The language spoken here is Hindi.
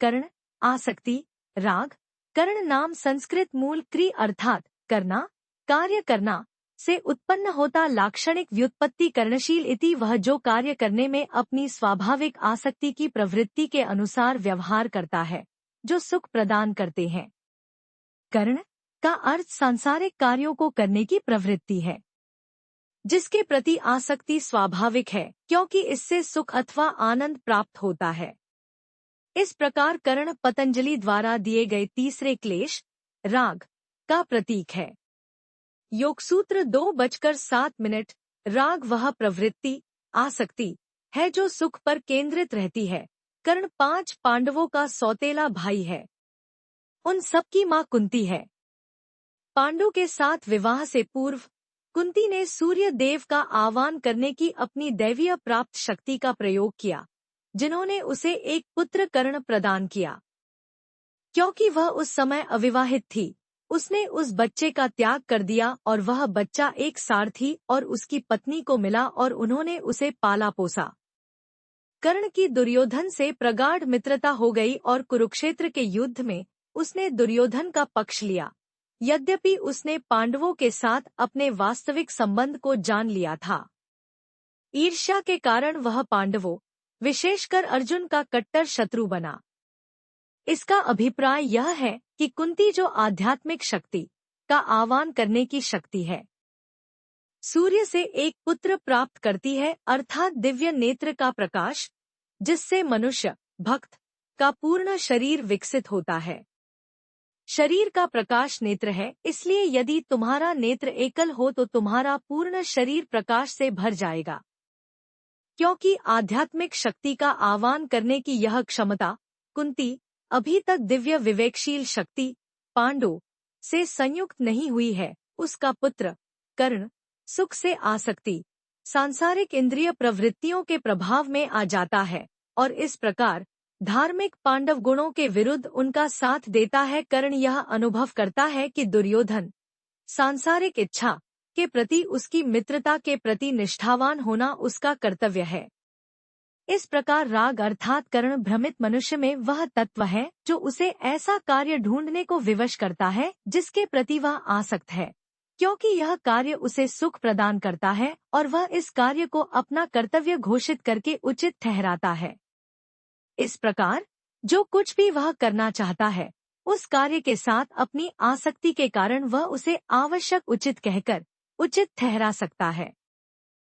कर्ण, आसक्ति, राग। कर्ण नाम संस्कृत मूल क्रि अर्थात करना, कार्य करना से उत्पन्न होता लाक्षणिक व्युत्पत्ति कर्णशील इति, वह जो कार्य करने में अपनी स्वाभाविक आसक्ति की प्रवृत्ति के अनुसार व्यवहार करता है, जो सुख प्रदान करते हैं। कर्ण का अर्थ सांसारिक कार्यों को करने की प्रवृत्ति है, जिसके प्रति आसक्ति स्वाभाविक है क्योंकि इससे सुख अथवा आनंद प्राप्त होता है। इस प्रकार कर्ण पतंजलि द्वारा दिए गए तीसरे क्लेश, राग, का प्रतीक है। योगसूत्र 2:07। राग वह प्रवृत्ति, आसक्ति है जो सुख पर केंद्रित रहती है। कर्ण 5 पांडवों का सौतेला भाई है। उन सबकी मां कुंती है। पांडु के साथ विवाह से पूर्व कुंती ने सूर्य देव का आह्वान करने की अपनी दैवीय प्राप्त शक्ति का प्रयोग किया, जिन्होंने उसे एक पुत्र कर्ण प्रदान किया। क्योंकि वह उस समय अविवाहित थी, उसने उस बच्चे का त्याग कर दिया और वह बच्चा एक सारथी और उसकी पत्नी को मिला और उन्होंने उसे पाला पोसा। कर्ण की दुर्योधन से प्रगाढ़ मित्रता हो गई और कुरुक्षेत्र के युद्ध में उसने दुर्योधन का पक्ष लिया, यद्यपि उसने पांडवों के साथ अपने वास्तविक संबंध को जान लिया था। ईर्ष्या के कारण वह पांडवों, विशेषकर अर्जुन का कट्टर शत्रु बना। इसका अभिप्राय यह है कि कुंती जो आध्यात्मिक शक्ति का आह्वान करने की शक्ति है, सूर्य से एक पुत्र प्राप्त करती है अर्थात दिव्य नेत्र का प्रकाश, जिससे मनुष्य भक्त का पूर्ण शरीर विकसित होता है। शरीर का प्रकाश नेत्र है, इसलिए यदि तुम्हारा नेत्र एकल हो तो तुम्हारा पूर्ण शरीर प्रकाश से भर जाएगा। क्योंकि आध्यात्मिक शक्ति का आह्वान करने की यह क्षमता कुंती अभी तक दिव्य विवेकशील शक्ति पांडु से संयुक्त नहीं हुई है, उसका पुत्र कर्ण सुख से आसक्ति सांसारिक इंद्रिय प्रवृत्तियों के प्रभाव में आ जाता है और इस प्रकार धार्मिक पांडव गुणों के विरुद्ध उनका साथ देता है। कर्ण यह अनुभव करता है कि दुर्योधन सांसारिक इच्छा के प्रति उसकी मित्रता के प्रति निष्ठावान होना उसका कर्तव्य है। इस प्रकार राग अर्थात कर्ण भ्रमित मनुष्य में वह तत्व है जो उसे ऐसा कार्य ढूंढने को विवश करता है जिसके प्रति वह आसक्त है, क्योंकि यह कार्य उसे सुख प्रदान करता है और वह इस कार्य को अपना कर्तव्य घोषित करके उचित ठहराता है। इस प्रकार जो कुछ भी वह करना चाहता है, उस कार्य के साथ अपनी आसक्ति के कारण वह उसे आवश्यक उचित कहकर उचित ठहरा सकता है।